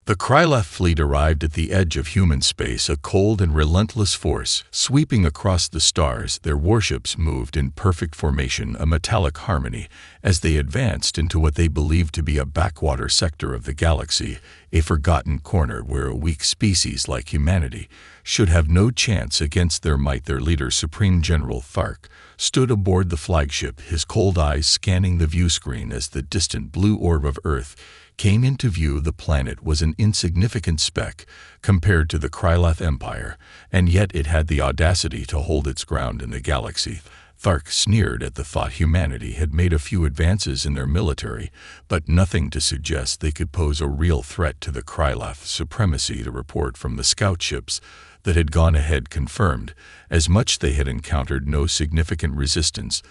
The Krya fleet arrived at the edge of human space, a cold and relentless force, sweeping across the stars. Their warships moved in perfect formation, a metallic harmony, as they advanced into what they believed to be a backwater sector of the galaxy, a forgotten corner where a weak species like humanity should have no chance against their might. Their leader, Supreme General Thark, stood aboard the flagship, his cold eyes scanning the view screen as the distant blue orb of Earth came into view. The planet was an insignificant speck compared to the Krya Empire, and yet it had the audacity to hold its ground in the galaxy. Thark sneered at the thought humanity had made a few advances in their military, but nothing to suggest they could pose a real threat to the Krya. Supremacy. The report from the scout ships that had gone ahead confirmed as much. They had encountered no significant resistance.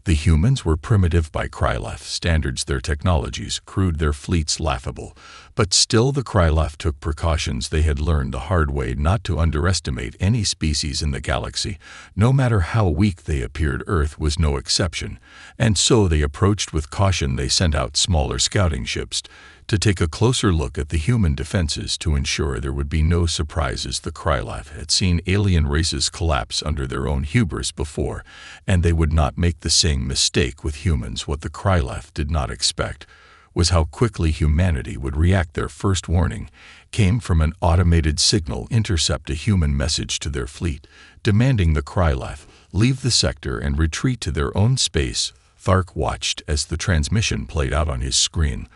The humans were primitive by Krya standards, their technologies crude, their fleets laughable. But still the Krya took precautions. They had learned the hard way not to underestimate any species in the galaxy, no matter how weak they appeared. Earth was no exception, and so they approached with caution. They sent out smaller scouting ships to take a closer look at the human defenses to ensure there would be no surprises. The Krya had seen alien races collapse under their own hubris before, and they would not make the same mistake with humans. What the Krya did not expect was how quickly humanity would react. Their first warning came from an automated signal intercept, a human message to their fleet, demanding the Krya leave the sector and retreat to their own space. Thark watched as the transmission played out on his screen.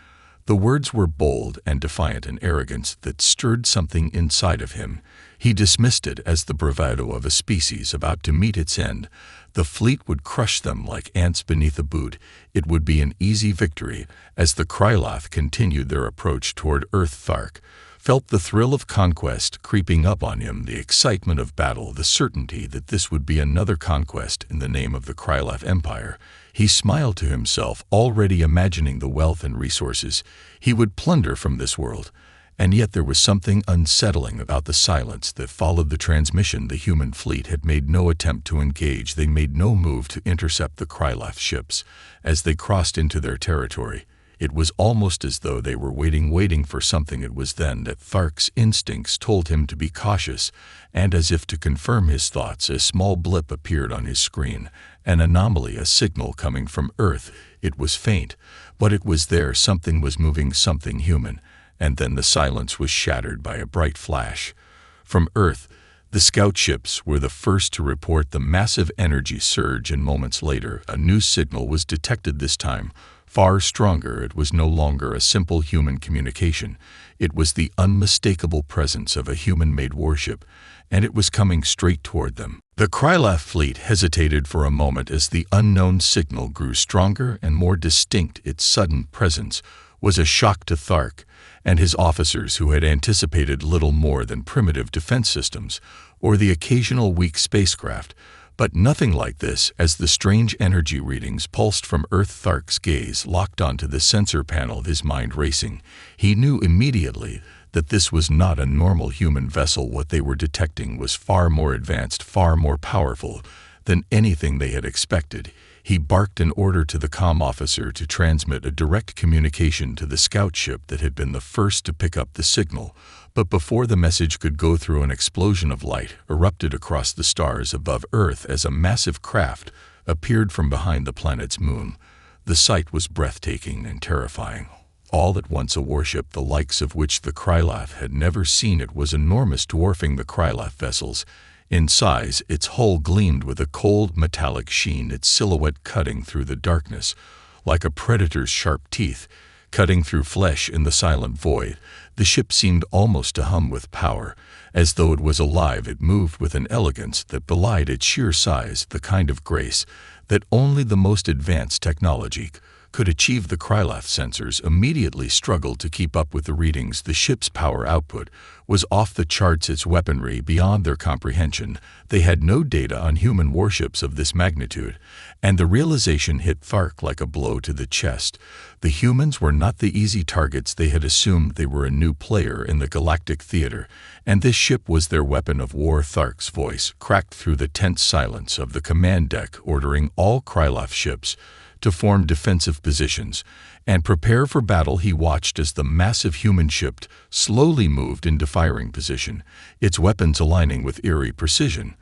The words were bold and defiant, an arrogance that stirred something inside of him. He dismissed it as the bravado of a species about to meet its end. The fleet would crush them like ants beneath a boot. It would be an easy victory. As the Krya continued their approach toward Earth, Thark felt the thrill of conquest creeping up on him, the excitement of battle, the certainty that this would be another conquest in the name of the Krya Empire. He smiled to himself, already imagining the wealth and resources he would plunder from this world. And yet there was something unsettling about the silence that followed the transmission. The human fleet had made no attempt to engage. They made no move to intercept the Krya ships as they crossed into their territory. It was almost as though they were waiting for something. It was then that Thark's instincts told him to be cautious, and as if to confirm his thoughts, a small blip appeared on his screen, an anomaly, a signal coming from Earth. It was faint, but it was there. Something was moving, something human. And then the silence was shattered by a bright flash. From Earth, the scout ships were the first to report the massive energy surge, and moments later, a new signal was detected, this time far stronger. It was no longer a simple human communication. It was the unmistakable presence of a human-made warship, and it was coming straight toward them. The Krya fleet hesitated for a moment as the unknown signal grew stronger and more distinct. Its sudden presence was a shock to Thark and his officers, who had anticipated little more than primitive defense systems or the occasional weak spacecraft. But nothing like this. As the strange energy readings pulsed from Earth, Thark's gaze locked onto the sensor panel, his mind racing. He knew immediately that this was not a normal human vessel. What they were detecting was far more advanced, far more powerful than anything they had expected. He barked an order to the comm officer to transmit a direct communication to the scout ship that had been the first to pick up the signal. But before the message could go through, an explosion of light erupted across the stars above Earth as a massive craft appeared from behind the planet's moon. The sight was breathtaking and terrifying. All at once, a warship the likes of which the Krya had never seen. It was enormous, dwarfing the Krya vessels in size. Its hull gleamed with a cold metallic sheen, its silhouette cutting through the darkness like a predator's sharp teeth, cutting through flesh in the silent void. The ship seemed almost to hum with power, as though it was alive. It moved with an elegance that belied its sheer size, the kind of grace that only the most advanced technology could achieve. The Krya sensors immediately struggled to keep up with the readings. The ship's power output was off the charts, its weaponry beyond their comprehension. They had no data on human warships of this magnitude, and the realization hit Thark like a blow to the chest. The humans were not the easy targets they had assumed. They were a new player in the galactic theater, and this ship was their weapon of war. Thark's voice cracked through the tense silence of the command deck, ordering all Krya ships to form defensive positions and prepare for battle. He watched as the massive human ship slowly moved into firing position, its weapons aligning with eerie precision.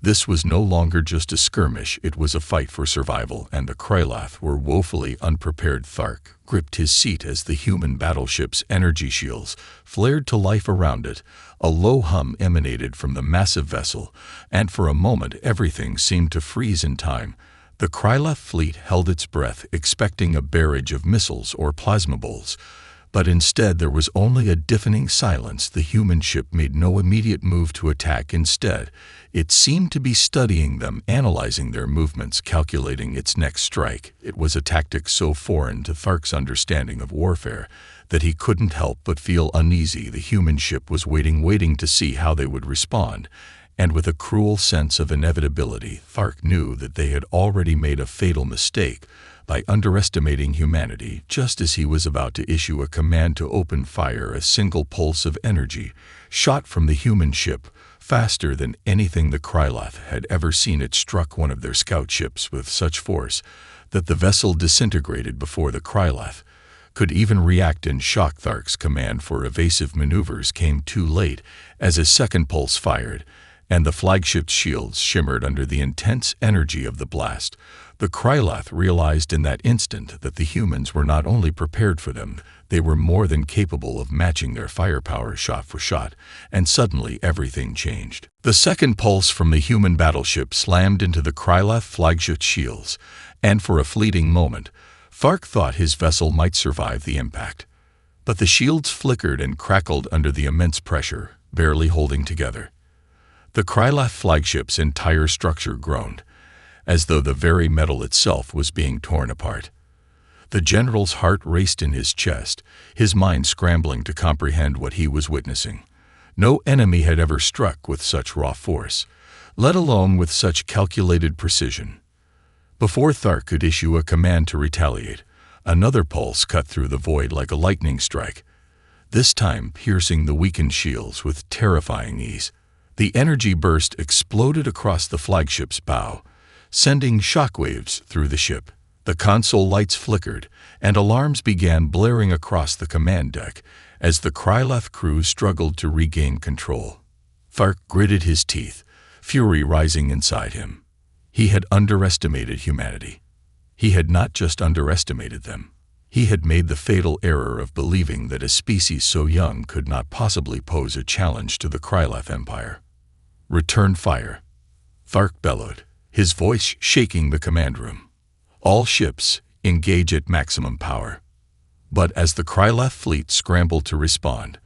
This was no longer just a skirmish, it was a fight for survival, and the Krya were woefully unprepared. Thark gripped his seat as the human battleship's energy shields flared to life around it. A low hum emanated from the massive vessel, and for a moment everything seemed to freeze in time. The Krya fleet held its breath, expecting a barrage of missiles or plasma bolts. But instead there was only a deafening silence. The human ship made no immediate move to attack. Instead, it seemed to be studying them, analyzing their movements, calculating its next strike. It was a tactic so foreign to Thark's understanding of warfare that he couldn't help but feel uneasy. The human ship was waiting to see how they would respond, and with a cruel sense of inevitability, Thark knew that they had already made a fatal mistake by underestimating humanity. Just as he was about to issue a command to open fire, a single pulse of energy shot from the human ship, faster than anything the Krya had ever seen. It struck one of their scout ships with such force that the vessel disintegrated before the Krya could even react in shock. Thark's command for evasive maneuvers came too late as a second pulse fired, and the flagship's shields shimmered under the intense energy of the blast. The Krya realized in that instant that the humans were not only prepared for them, they were more than capable of matching their firepower shot for shot, and suddenly everything changed. The second pulse from the human battleship slammed into the Krya flagship's shields, and for a fleeting moment, Thark thought his vessel might survive the impact. But the shields flickered and crackled under the immense pressure, barely holding together. The Krya flagship's entire structure groaned, as though the very metal itself was being torn apart. The general's heart raced in his chest, his mind scrambling to comprehend what he was witnessing. No enemy had ever struck with such raw force, let alone with such calculated precision. Before Thark could issue a command to retaliate, another pulse cut through the void like a lightning strike, this time piercing the weakened shields with terrifying ease. The energy burst exploded across the flagship's bow, sending shockwaves through the ship. The console lights flickered, and alarms began blaring across the command deck as the Krya crew struggled to regain control. Thark gritted his teeth, fury rising inside him. He had underestimated humanity. He had not just underestimated them. He had made the fatal error of believing that a species so young could not possibly pose a challenge to the Krya Empire. "Return fire," Thark bellowed, his voice shaking the command room. "All ships, engage at maximum power." But as the Krya fleet scrambled to respond,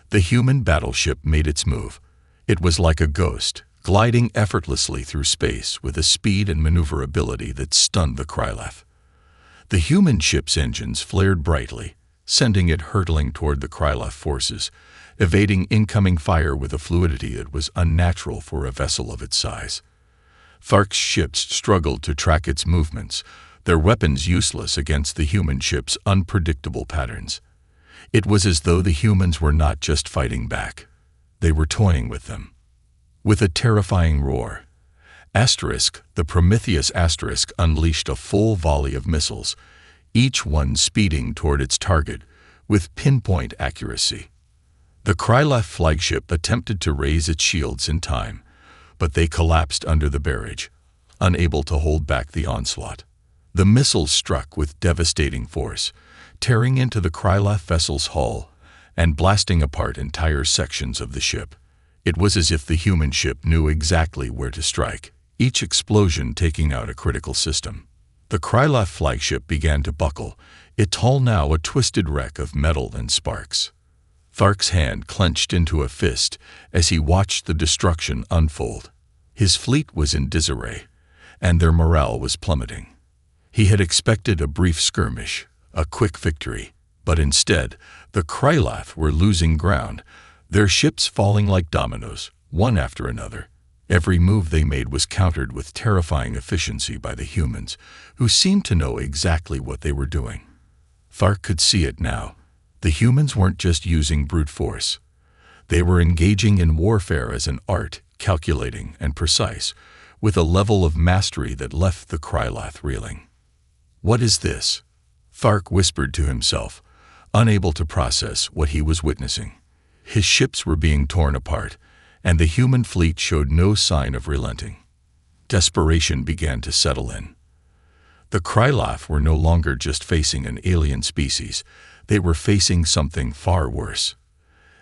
the human battleship made its move. It was like a ghost, gliding effortlessly through space with a speed and maneuverability that stunned the Krya. The human ship's engines flared brightly, sending it hurtling toward the Krya forces, evading incoming fire with a fluidity that was unnatural for a vessel of its size. Thark's ships struggled to track its movements, their weapons useless against the human ship's unpredictable patterns. It was as though the humans were not just fighting back, they were toying with them. With a terrifying roar, the Prometheus unleashed a full volley of missiles, each one speeding toward its target with pinpoint accuracy. The Krya flagship attempted to raise its shields in time, but they collapsed under the barrage, unable to hold back the onslaught. The missiles struck with devastating force, tearing into the Krya vessel's hull and blasting apart entire sections of the ship. It was as if the human ship knew exactly where to strike, each explosion taking out a critical system. The Krya flagship began to buckle, its hull now a twisted wreck of metal and sparks. Thark's hand clenched into a fist as he watched the destruction unfold. His fleet was in disarray, and their morale was plummeting. He had expected a brief skirmish, a quick victory, but instead, the Krya were losing ground, their ships falling like dominoes, one after another. Every move they made was countered with terrifying efficiency by the humans, who seemed to know exactly what they were doing. Thark could see it now. The humans weren't just using brute force. They were engaging in warfare as an art, calculating and precise, with a level of mastery that left the Krya reeling. What is this? Thark whispered to himself, unable to process what he was witnessing. His ships were being torn apart, and the human fleet showed no sign of relenting. Desperation began to settle in. The Krylov were no longer just facing an alien species, they were facing something far worse.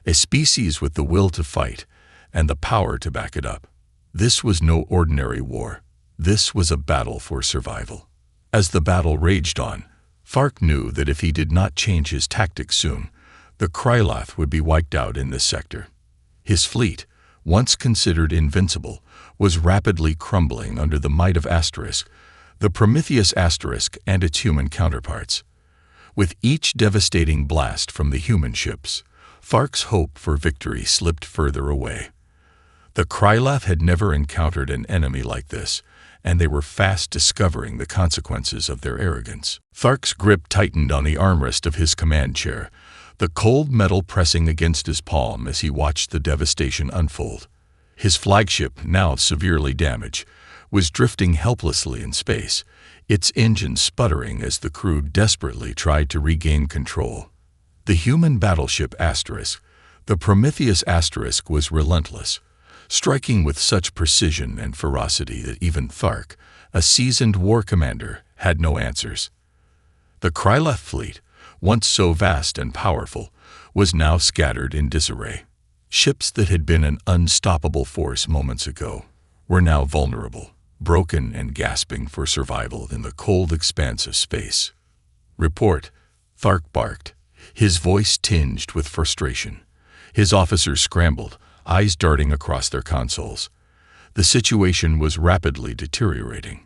A species with the will to fight, and the power to back it up. This was no ordinary war. This was a battle for survival. As the battle raged on, Thark knew that if he did not change his tactics soon, the Krylov would be wiped out in this sector. His fleet, once considered invincible, was rapidly crumbling under the might of Asterisk, the Prometheus Asterisk and its human counterparts. With each devastating blast from the human ships, Thark's hope for victory slipped further away. The Krylov had never encountered an enemy like this, and they were fast discovering the consequences of their arrogance. Thark's grip tightened on the armrest of his command chair, the cold metal pressing against his palm as he watched the devastation unfold. His flagship, now severely damaged, was drifting helplessly in space, its engine sputtering as the crew desperately tried to regain control. The human battleship Asterisk, the Prometheus Asterisk, was relentless, striking with such precision and ferocity that even Thark, a seasoned war commander, had no answers. The Krylov fleet, once so vast and powerful, was now scattered in disarray. Ships that had been an unstoppable force moments ago were now vulnerable, broken and gasping for survival in the cold expanse of space. "Report," Thark barked, his voice tinged with frustration. His officers scrambled, eyes darting across their consoles. The situation was rapidly deteriorating.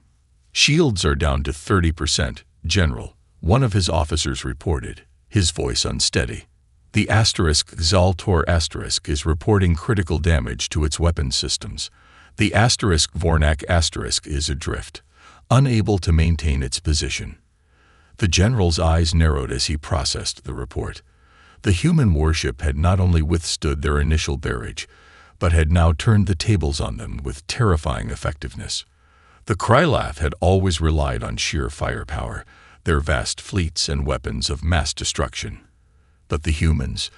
"Shields are down to 30%, General," one of his officers reported, his voice unsteady. "The Asterisk Zaltor Asterisk is reporting critical damage to its weapon systems. The Asterisk Vornak Asterisk is adrift, unable to maintain its position." The general's eyes narrowed as he processed the report. The human warship had not only withstood their initial barrage, but had now turned the tables on them with terrifying effectiveness. The Krylov had always relied on sheer firepower, their vast fleets and weapons of mass destruction. But the humans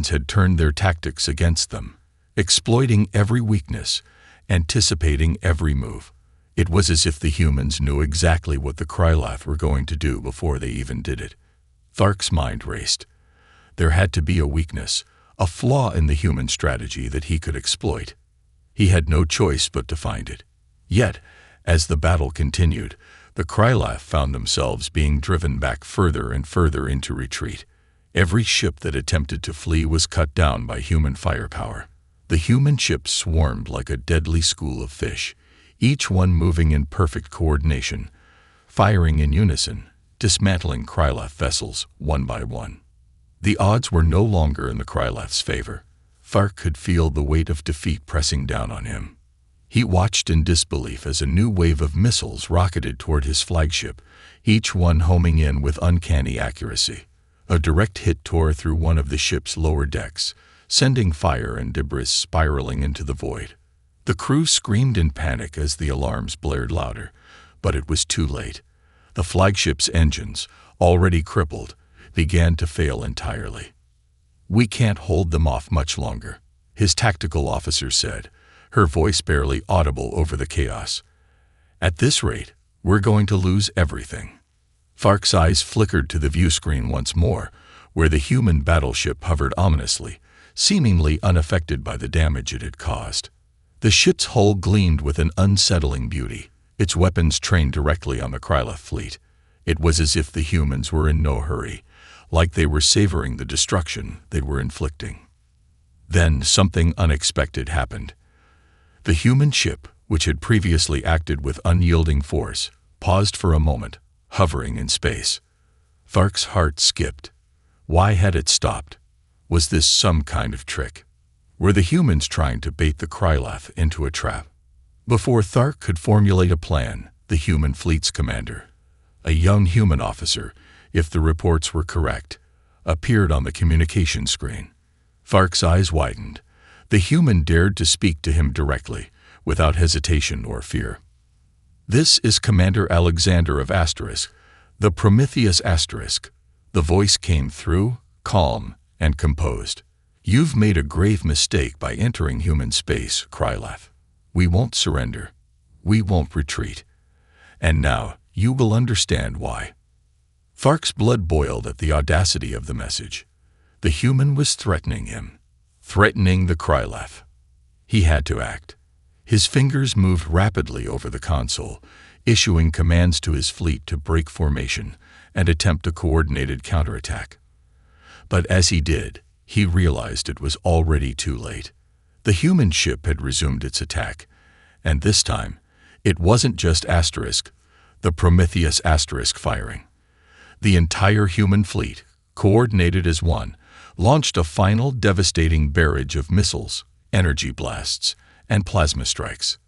had turned their tactics against them, exploiting every weakness, anticipating every move. It was as if the humans knew exactly what the Krylov were going to do before they even did it. Thark's mind raced. There had to be a weakness, a flaw in the human strategy that he could exploit. He had no choice but to find it. Yet, as the battle continued, the Krylov found themselves being driven back further and further into retreat. Every ship that attempted to flee was cut down by human firepower. The human ships swarmed like a deadly school of fish, each one moving in perfect coordination, firing in unison, dismantling Krylov vessels one by one. The odds were no longer in the Krylov's favor. Thark could feel the weight of defeat pressing down on him. He watched in disbelief as a new wave of missiles rocketed toward his flagship, each one homing in with uncanny accuracy. A direct hit tore through one of the ship's lower decks, sending fire and debris spiraling into the void. The crew screamed in panic as the alarms blared louder, but it was too late. The flagship's engines, already crippled, began to fail entirely. "We can't hold them off much longer," his tactical officer said, her voice barely audible over the chaos. "At this rate, we're going to lose everything." Thark's eyes flickered to the view screen once more, where the human battleship hovered ominously, seemingly unaffected by the damage it had caused. The ship's hull gleamed with an unsettling beauty, its weapons trained directly on the Krylov fleet. It was as if the humans were in no hurry, like they were savoring the destruction they were inflicting. Then something unexpected happened. The human ship, which had previously acted with unyielding force, paused for a moment, hovering in space. Thark's heart skipped. Why had it stopped? Was this some kind of trick? Were the humans trying to bait the Krylov into a trap? Before Thark could formulate a plan, the human fleet's commander, a young human officer, if the reports were correct, appeared on the communication screen. Thark's eyes widened. The human dared to speak to him directly, without hesitation or fear. "This is Commander Alexander of Asterisk, the Prometheus Asterisk." The voice came through, calm and composed. "You've made a grave mistake by entering human space, Krya. We won't surrender. We won't retreat. And now you will understand why." Thark's blood boiled at the audacity of the message. The human was threatening him, threatening the Krya. He had to act. His fingers moved rapidly over the console, issuing commands to his fleet to break formation and attempt a coordinated counterattack. But as he did, he realized it was already too late. The human ship had resumed its attack, and this time, it wasn't just Asterisk, the Prometheus Asterisk firing. The entire human fleet, coordinated as one, launched a final devastating barrage of missiles, energy blasts, and plasma strikes.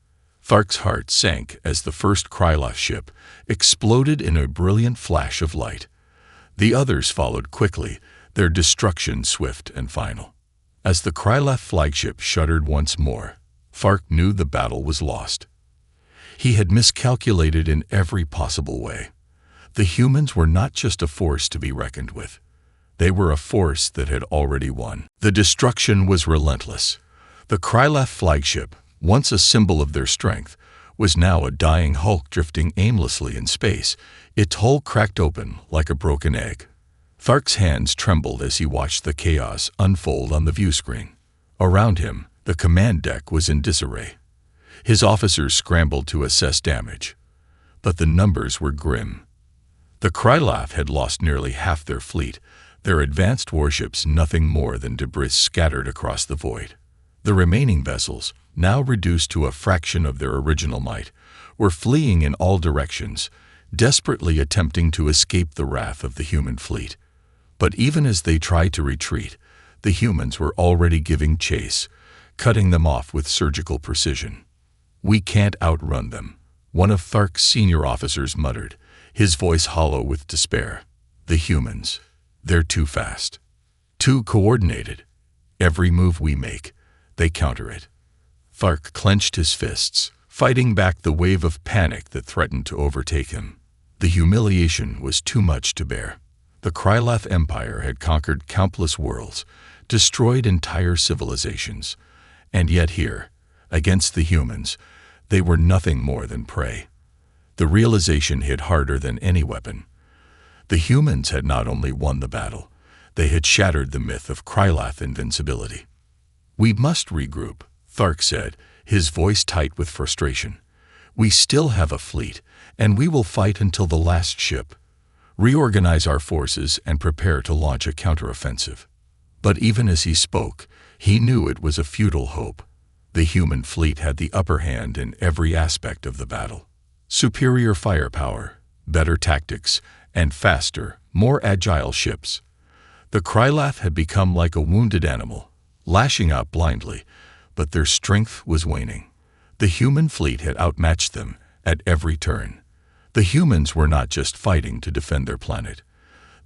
Thark's heart sank as the first Krya ship exploded in a brilliant flash of light. The others followed quickly, their destruction swift and final. As the Krya flagship shuddered once more, Thark knew the battle was lost. He had miscalculated in every possible way. The humans were not just a force to be reckoned with. They were a force that had already won. The destruction was relentless. The Krya flagship, once a symbol of their strength, was now a dying hulk drifting aimlessly in space, its hull cracked open like a broken egg. Thark's hands trembled as he watched the chaos unfold on the view screen. Around him, the command deck was in disarray. His officers scrambled to assess damage, but the numbers were grim. The Krya had lost nearly half their fleet, their advanced warships nothing more than debris scattered across the void. The remaining vessels, now reduced to a fraction of their original might, were fleeing in all directions, desperately attempting to escape the wrath of the human fleet. But even as they tried to retreat, the humans were already giving chase, cutting them off with surgical precision. "We can't outrun them," one of Thark's senior officers muttered, his voice hollow with despair. "The humans, they're too fast, too coordinated. Every move we make, they counter it." Thark clenched his fists, fighting back the wave of panic that threatened to overtake him. The humiliation was too much to bear. The Krya Empire had conquered countless worlds, destroyed entire civilizations, and yet here, against the humans, they were nothing more than prey. The realization hit harder than any weapon. The humans had not only won the battle, they had shattered the myth of Krya invincibility. "We must regroup," Thark said, his voice tight with frustration. "We still have a fleet, and we will fight until the last ship. Reorganize our forces and prepare to launch a counteroffensive." But even as he spoke, he knew it was a futile hope. The human fleet had the upper hand in every aspect of the battle. Superior firepower, better tactics, and faster, more agile ships. The Krya had become like a wounded animal, lashing out blindly, but their strength was waning. The human fleet had outmatched them at every turn. The humans were not just fighting to defend their planet.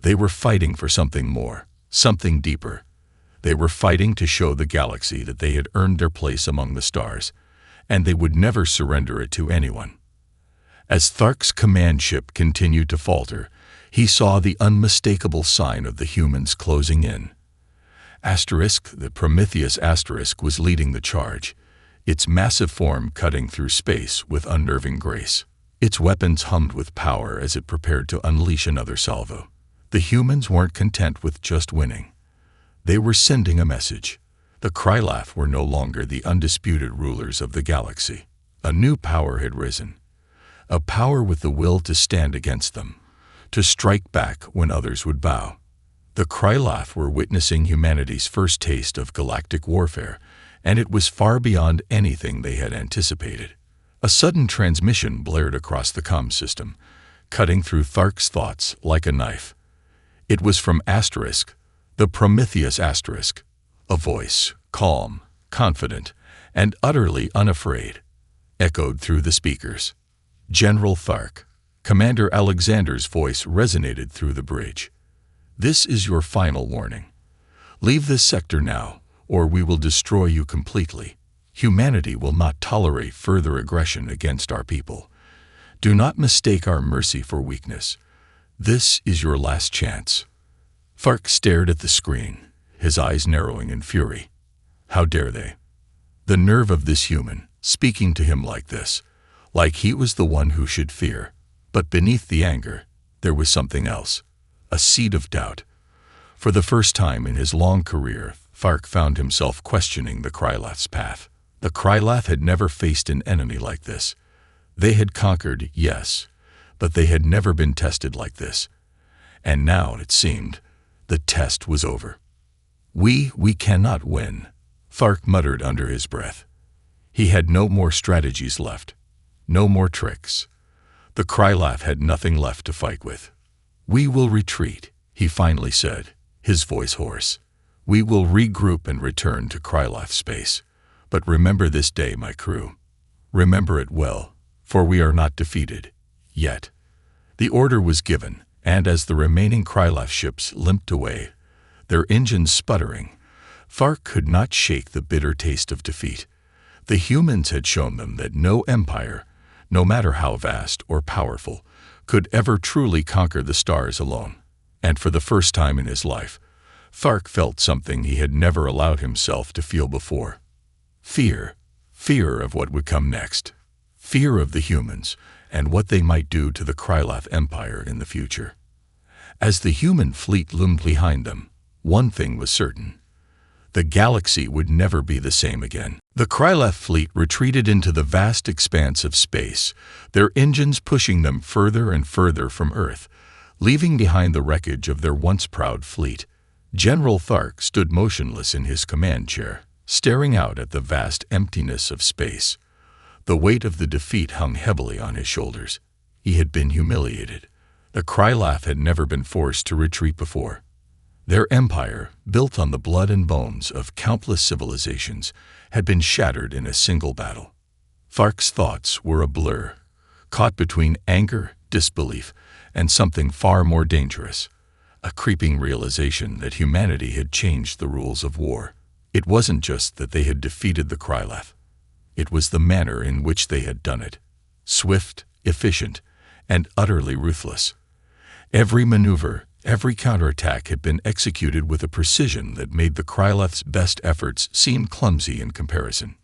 They were fighting for something more, something deeper. They were fighting to show the galaxy that they had earned their place among the stars, and they would never surrender it to anyone. As Thark's command ship continued to falter, he saw the unmistakable sign of the humans closing in. Asterisk, the Prometheus Asterisk, was leading the charge, its massive form cutting through space with unnerving grace. Its weapons hummed with power as it prepared to unleash another salvo. The humans weren't content with just winning. They were sending a message. The Krya were no longer the undisputed rulers of the galaxy. A new power had risen. A power with the will to stand against them, to strike back when others would bow. The Krya were witnessing humanity's first taste of galactic warfare, and it was far beyond anything they had anticipated. A sudden transmission blared across the comm system, cutting through Thark's thoughts like a knife. It was from Asterisk, the Prometheus Asterisk. A voice, calm, confident, and utterly unafraid, echoed through the speakers. "General Thark." Commander Alexander's voice resonated through the bridge. "This is your final warning. Leave this sector now, or we will destroy you completely. Humanity will not tolerate further aggression against our people. Do not mistake our mercy for weakness. This is your last chance." Thark stared at the screen, his eyes narrowing in fury. How dare they? The nerve of this human, speaking to him like this, like he was the one who should fear. But beneath the anger, there was something else, a seed of doubt. For the first time in his long career, Thark found himself questioning the Krylath's path. The Krylath had never faced an enemy like this. They had conquered, yes, but they had never been tested like this. And now, it seemed, the test was over. We cannot win," Thark muttered under his breath. He had no more strategies left, no more tricks. The Krylath had nothing left to fight with. "We will retreat," he finally said, his voice hoarse. "We will regroup and return to Krylath space. But remember this day, my crew. Remember it well, for we are not defeated. Yet." The order was given, and as the remaining Krylath ships limped away, their engines sputtering, Thark could not shake the bitter taste of defeat. The humans had shown them that no empire, no matter how vast or powerful, could ever truly conquer the stars alone. And for the first time in his life, Thark felt something he had never allowed himself to feel before. Fear. Fear of what would come next. Fear of the humans and what they might do to the Krylath Empire in the future. As the human fleet loomed behind them, one thing was certain. The galaxy would never be the same again. The Krylath fleet retreated into the vast expanse of space, their engines pushing them further and further from Earth, leaving behind the wreckage of their once proud fleet. General Thark stood motionless in his command chair, staring out at the vast emptiness of space. The weight of the defeat hung heavily on his shoulders. He had been humiliated. The Krylath had never been forced to retreat before. Their empire, built on the blood and bones of countless civilizations, had been shattered in a single battle. Thark's thoughts were a blur, caught between anger, disbelief, and something far more dangerous, a creeping realization that humanity had changed the rules of war. It wasn't just that they had defeated the Krylath. It was the manner in which they had done it. Swift, efficient, and utterly ruthless. Every maneuver, every counterattack had been executed with a precision that made the Krylath's best efforts seem clumsy in comparison.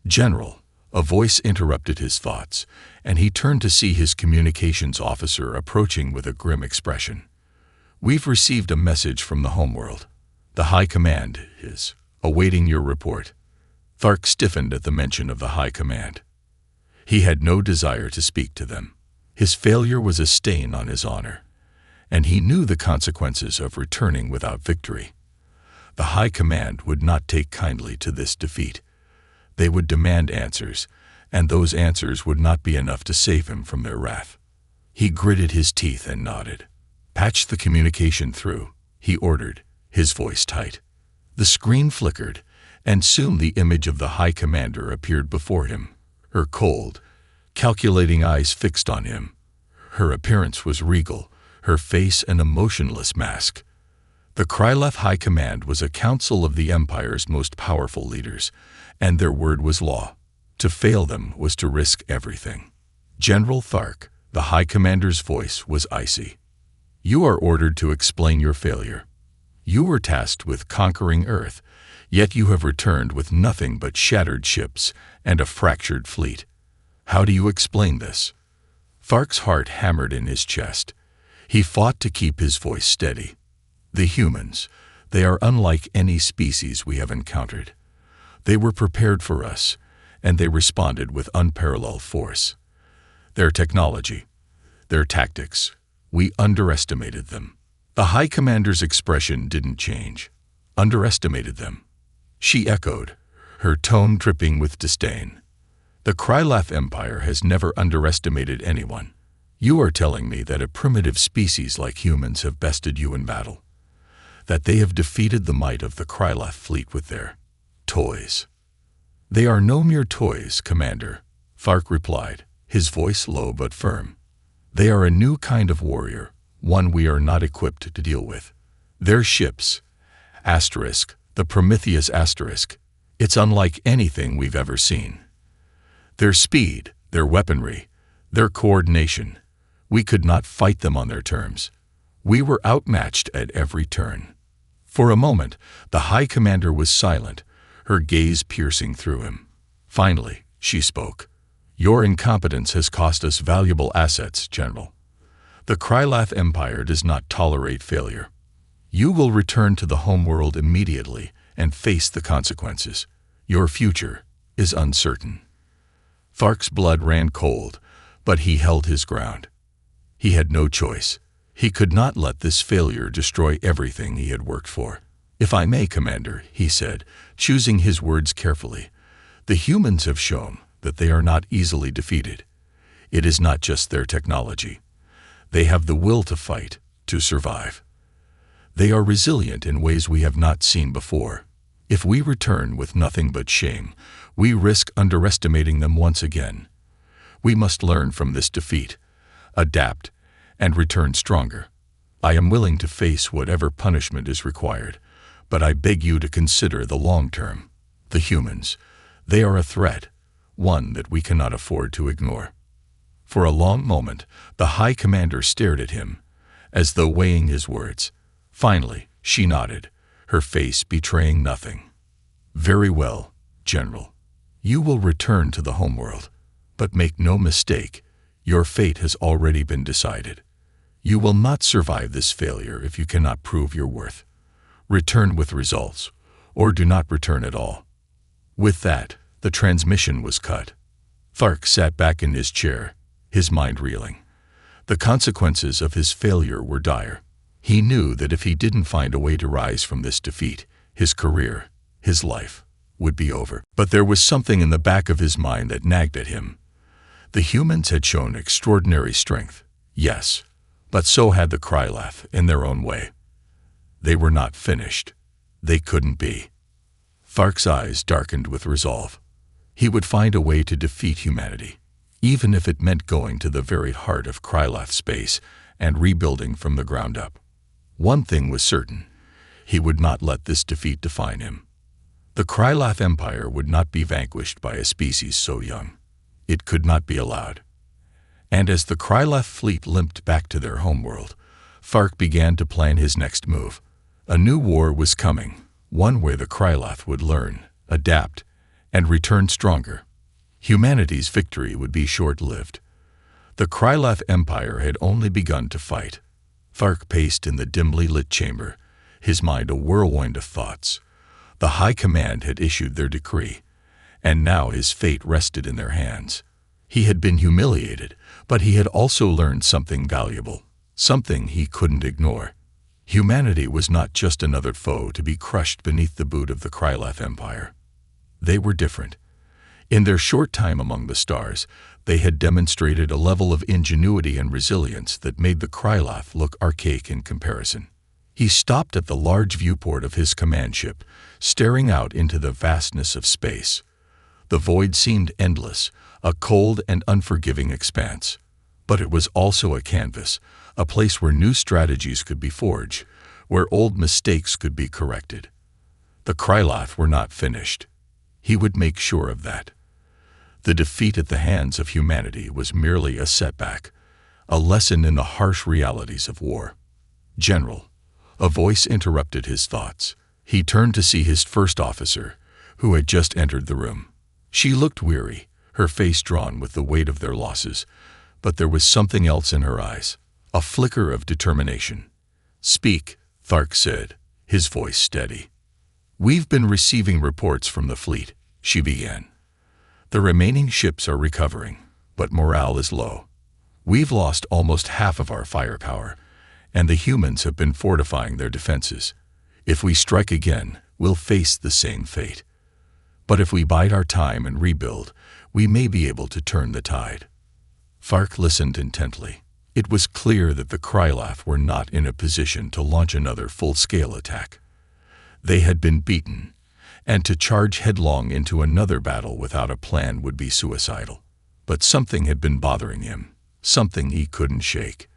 "General," a voice interrupted his thoughts, and he turned to see his communications officer approaching with a grim expression. "We've received a message from the homeworld. The High Command is awaiting your report." Thark stiffened at the mention of the High Command. He had no desire to speak to them. His failure was a stain on his honor, and he knew the consequences of returning without victory. The High Command would not take kindly to this defeat. They would demand answers, and those answers would not be enough to save him from their wrath. He gritted his teeth and nodded. "Patch the communication through," he ordered, his voice tight. The screen flickered, and soon the image of the High Commander appeared before him, her cold, calculating eyes fixed on him. Her appearance was regal, her face an emotionless mask. The Krylath High Command was a council of the Empire's most powerful leaders, and their word was law. To fail them was to risk everything. "General Thark," the High Commander's voice was icy. "You are ordered to explain your failure. You were tasked with conquering Earth, yet you have returned with nothing but shattered ships and a fractured fleet. How do you explain this?" Thark's heart hammered in his chest. He fought to keep his voice steady. "The humans, they are unlike any species we have encountered. They were prepared for us, and they responded with unparalleled force. Their technology, their tactics, we underestimated them." The High Commander's expression didn't change. "Underestimated them?" She echoed, her tone dripping with disdain. "The Krylath Empire has never underestimated anyone. You are telling me that a primitive species like humans have bested you in battle, that they have defeated the might of the Krylath fleet with their toys." "They are no mere toys, Commander," Thark replied, his voice low but firm. "They are a new kind of warrior, one we are not equipped to deal with. Their ships, the Prometheus Asterisk, it's unlike anything we've ever seen. Their speed, their weaponry, Their coordination. We could not fight them on their terms. We were outmatched at every turn. For a moment, the High Commander was silent, her gaze piercing through him. Finally, she spoke. Your incompetence has cost us valuable assets, General. The Krya Empire does not tolerate failure. You will return to the homeworld immediately and face the consequences. Your future is uncertain. Thark's blood ran cold, but he held his ground. He had no choice. He could not let this failure destroy everything he had worked for. If I may, Commander, he said, choosing his words carefully, the humans have shown that they are not easily defeated. It is not just their technology. They have the will to fight, to survive. They are resilient in ways we have not seen before. If we return with nothing but shame, we risk underestimating them once again. We must learn from this defeat, adapt, and return stronger. I am willing to face whatever punishment is required, but I beg you to consider the long term. The humans, they are a threat, one that we cannot afford to ignore. For a long moment, the High Commander stared at him, as though weighing his words. Finally, she nodded, her face betraying nothing. Very well, General. You will return to the homeworld, but make no mistake, your fate has already been decided. You will not survive this failure if you cannot prove your worth. Return with results, or do not return at all. With that, the transmission was cut. Thark sat back in his chair, his mind reeling. The consequences of his failure were dire. He knew that if he didn't find a way to rise from this defeat, his career, his life, would be over. But there was something in the back of his mind that nagged at him. The humans had shown extraordinary strength, yes, but so had the Krya in their own way. They were not finished. They couldn't be. Thark's eyes darkened with resolve. He would find a way to defeat humanity, even if it meant going to the very heart of Krya space and rebuilding from the ground up. One thing was certain. He would not let this defeat define him. The Krya Empire would not be vanquished by a species so young. It could not be allowed. And as the Krya fleet limped back to their homeworld, Thark began to plan his next move. A new war was coming, one where the Krya would learn, adapt, and return stronger. Humanity's victory would be short-lived. The Krya Empire had only begun to fight. Thark paced in the dimly lit chamber, his mind a whirlwind of thoughts. The High Command had issued their decree, and now his fate rested in their hands. He had been humiliated, but he had also learned something valuable, something he couldn't ignore. Humanity was not just another foe to be crushed beneath the boot of the Krya Empire. They were different. In their short time among the stars, they had demonstrated a level of ingenuity and resilience that made the Krya look archaic in comparison. He stopped at the large viewport of his command ship, staring out into the vastness of space. The void seemed endless, a cold and unforgiving expanse. But it was also a canvas, a place where new strategies could be forged, where old mistakes could be corrected. The Krya were not finished. He would make sure of that. The defeat at the hands of humanity was merely a setback, a lesson in the harsh realities of war. General, a voice interrupted his thoughts. He turned to see his first officer, who had just entered the room. She looked weary, her face drawn with the weight of their losses, but there was something else in her eyes, a flicker of determination. "Speak," Thark said, his voice steady. "We've been receiving reports from the fleet," she began. "The remaining ships are recovering, but morale is low. We've lost almost half of our firepower, and the humans have been fortifying their defenses. If we strike again, we'll face the same fate. But if we bide our time and rebuild, we may be able to turn the tide." Thark listened intently. It was clear that the Krya were not in a position to launch another full-scale attack. They had been beaten, and to charge headlong into another battle without a plan would be suicidal. But something had been bothering him, something he couldn't shake.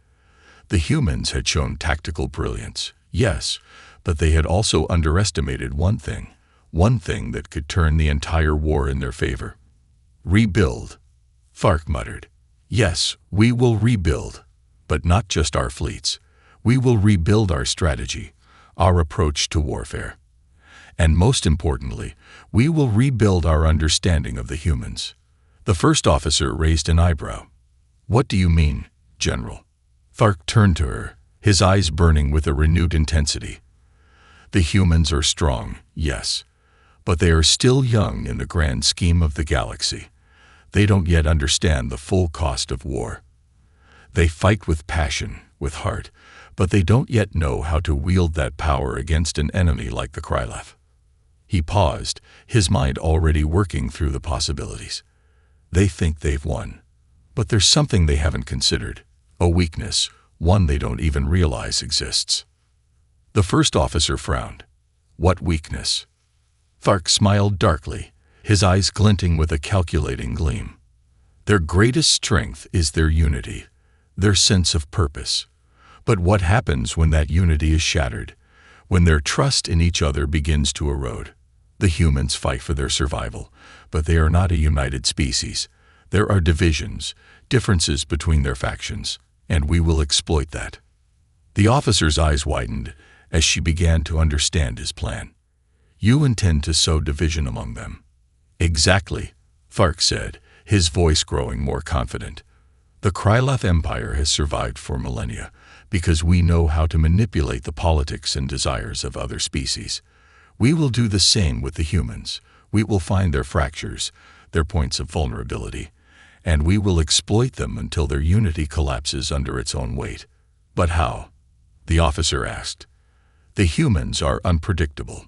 The humans had shown tactical brilliance, yes, but they had also underestimated one thing that could turn the entire war in their favor. "Rebuild," Thark muttered. Yes, we will rebuild, but not just our fleets. We will rebuild our strategy, our approach to warfare. And most importantly, we will rebuild our understanding of the humans. The first officer raised an eyebrow. What do you mean, General? Thark turned to her, his eyes burning with a renewed intensity. The humans are strong, yes, but they are still young in the grand scheme of the galaxy. They don't yet understand the full cost of war. They fight with passion, with heart, but they don't yet know how to wield that power against an enemy like the Krya. He paused, his mind already working through the possibilities. They think they've won, but there's something they haven't considered, a weakness, one they don't even realize exists. The first officer frowned. What weakness? Thark smiled darkly, his eyes glinting with a calculating gleam. Their greatest strength is their unity, their sense of purpose. But what happens when that unity is shattered? When their trust in each other begins to erode? The humans fight for their survival, but they are not a united species. There are divisions, differences between their factions, and we will exploit that. The officer's eyes widened as she began to understand his plan. You intend to sow division among them. Exactly, Thark said, his voice growing more confident. The Krya Empire has survived for millennia because we know how to manipulate the politics and desires of other species. We will do the same with the humans. We will find their fractures, their points of vulnerability, and we will exploit them until their unity collapses under its own weight. But how? The officer asked. The humans are unpredictable.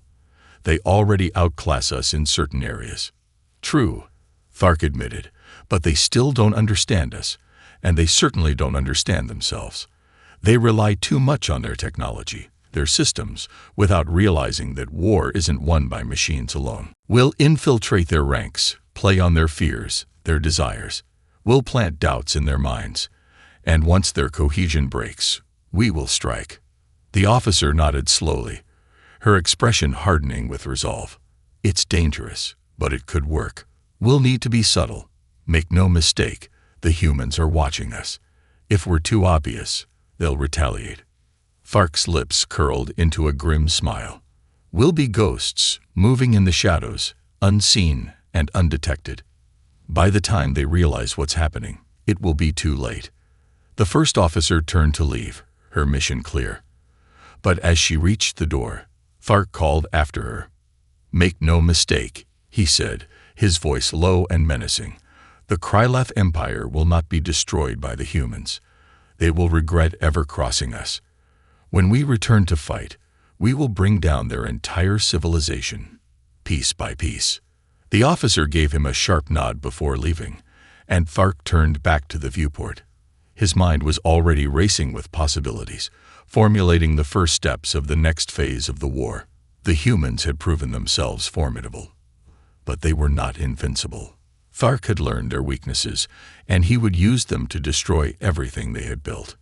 They already outclass us in certain areas. True, Thark admitted, but they still don't understand us, and they certainly don't understand themselves. They rely too much on their technology, their systems, without realizing that war isn't won by machines alone. We'll infiltrate their ranks, play on their fears, their desires. We'll plant doubts in their minds, and once their cohesion breaks, we will strike. The officer nodded slowly, her expression hardening with resolve. It's dangerous, but it could work. We'll need to be subtle. Make no mistake, the humans are watching us. If we're too obvious, they'll retaliate. Thark's lips curled into a grim smile. We'll be ghosts, moving in the shadows, unseen and undetected. By the time they realize what's happening, it will be too late. The first officer turned to leave, her mission clear. But as she reached the door, Thark called after her. Make no mistake, he said, his voice low and menacing. The Krya Empire will not be destroyed by the humans. They will regret ever crossing us. When we return to fight, we will bring down their entire civilization, piece by piece. The officer gave him a sharp nod before leaving, and Thark turned back to the viewport. His mind was already racing with possibilities, formulating the first steps of the next phase of the war. The humans had proven themselves formidable, but they were not invincible. Thark had learned their weaknesses, and he would use them to destroy everything they had built.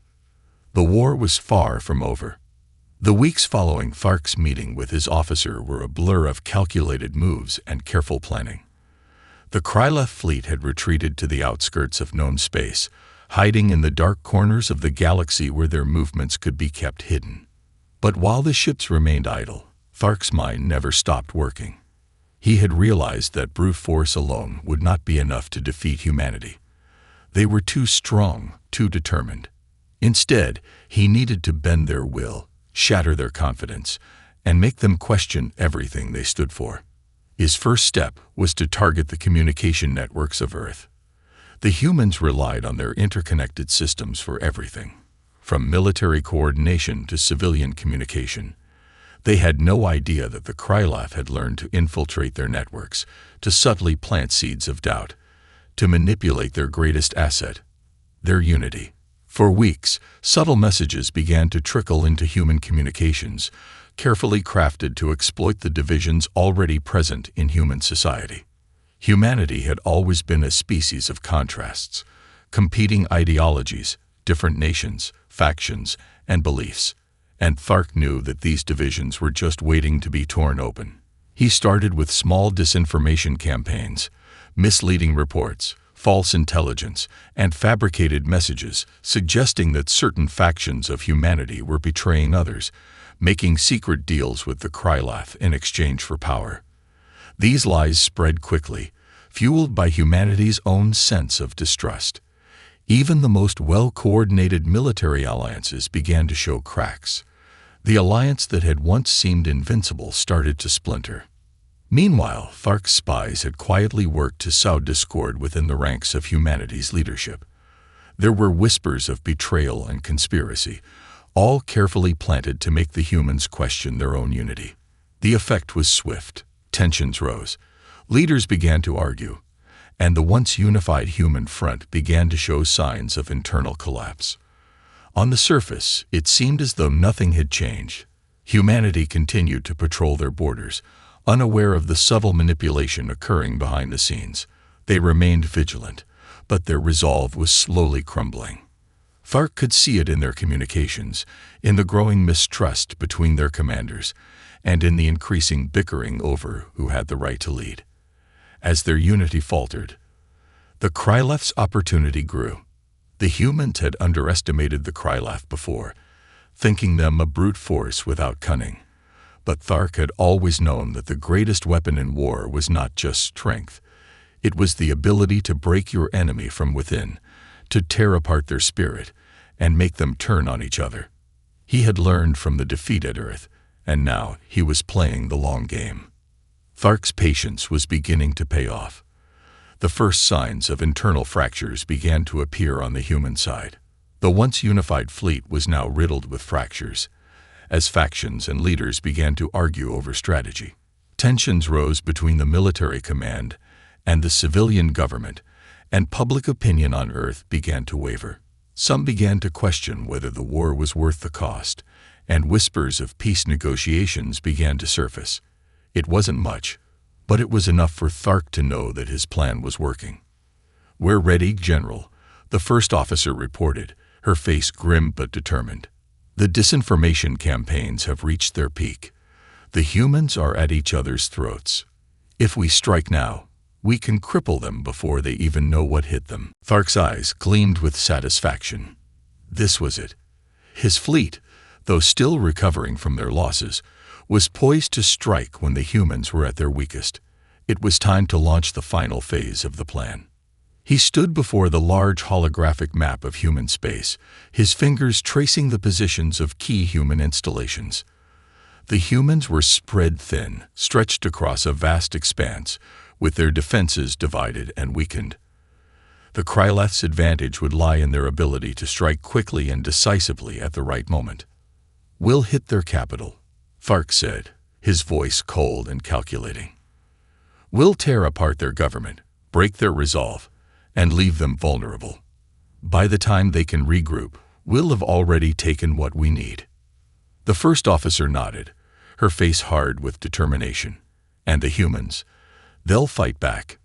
The war was far from over. The weeks following Thark's meeting with his officer were a blur of calculated moves and careful planning. The Krya fleet had retreated to the outskirts of known space, hiding in the dark corners of the galaxy where their movements could be kept hidden. But while the ships remained idle, Thark's mind never stopped working. He had realized that brute force alone would not be enough to defeat humanity. They were too strong, too determined. Instead, he needed to bend their will, shatter their confidence, and make them question everything they stood for. His first step was to target the communication networks of Earth. The humans relied on their interconnected systems for everything, from military coordination to civilian communication. They had no idea that the Krya had learned to infiltrate their networks, to subtly plant seeds of doubt, to manipulate their greatest asset, their unity. For weeks, subtle messages began to trickle into human communications, carefully crafted to exploit the divisions already present in human society. Humanity had always been a species of contrasts, competing ideologies, different nations, factions, and beliefs, and Thark knew that these divisions were just waiting to be torn open. He started with small disinformation campaigns, misleading reports, false intelligence, and fabricated messages suggesting that certain factions of humanity were betraying others, making secret deals with the Krya in exchange for power. These lies spread quickly, fueled by humanity's own sense of distrust. Even the most well-coordinated military alliances began to show cracks. The alliance that had once seemed invincible started to splinter. Meanwhile, Thark's spies had quietly worked to sow discord within the ranks of humanity's leadership. There were whispers of betrayal and conspiracy, all carefully planted to make the humans question their own unity. The effect was swift. Tensions rose. Leaders began to argue, and the once unified human front began to show signs of internal collapse. On the surface, it seemed as though nothing had changed. Humanity continued to patrol their borders, unaware of the subtle manipulation occurring behind the scenes. They remained vigilant, but their resolve was slowly crumbling. Thark could see it in their communications, in the growing mistrust between their commanders, and in the increasing bickering over who had the right to lead. As their unity faltered, the Krya's opportunity grew. The humans had underestimated the Krya before, thinking them a brute force without cunning. But Thark had always known that the greatest weapon in war was not just strength. It was the ability to break your enemy from within, to tear apart their spirit, and make them turn on each other. He had learned from the defeat at Earth, and now he was playing the long game. Thark's patience was beginning to pay off. The first signs of internal fractures began to appear on the human side. The once unified fleet was now riddled with fractures, as factions and leaders began to argue over strategy. Tensions rose between the military command and the civilian government, and public opinion on Earth began to waver. Some began to question whether the war was worth the cost, and whispers of peace negotiations began to surface. It wasn't much, but it was enough for Thark to know that his plan was working. "We're ready, General," the first officer reported, her face grim but determined. "The disinformation campaigns have reached their peak. The humans are at each other's throats. If we strike now, we can cripple them before they even know what hit them." Thark's eyes gleamed with satisfaction. This was it. His fleet, though still recovering from their losses, was poised to strike when the humans were at their weakest. It was time to launch the final phase of the plan. He stood before the large holographic map of human space, his fingers tracing the positions of key human installations. The humans were spread thin, stretched across a vast expanse, with their defenses divided and weakened. The Krya's advantage would lie in their ability to strike quickly and decisively at the right moment. "We'll hit their capital," Thark said, his voice cold and calculating. "We'll tear apart their government, break their resolve, and leave them vulnerable. By the time they can regroup, we'll have already taken what we need." The first officer nodded, her face hard with determination. "And the humans? They'll fight back."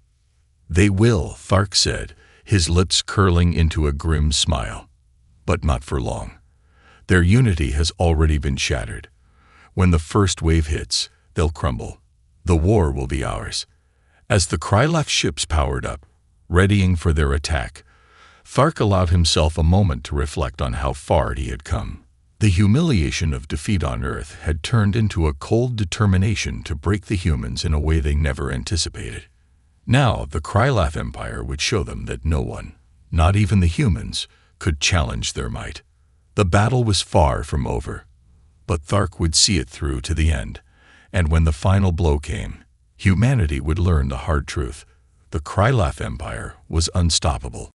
"They will," Thark said, his lips curling into a grim smile. "But not for long. Their unity has already been shattered. When the first wave hits, they'll crumble. The war will be ours." As the Krya ships powered up, readying for their attack, Thark allowed himself a moment to reflect on how far he had come. The humiliation of defeat on Earth had turned into a cold determination to break the humans in a way they never anticipated. Now the Krya Empire would show them that no one, not even the humans, could challenge their might. The battle was far from over, but Thark would see it through to the end, and when the final blow came, humanity would learn the hard truth. The Krya Empire was unstoppable.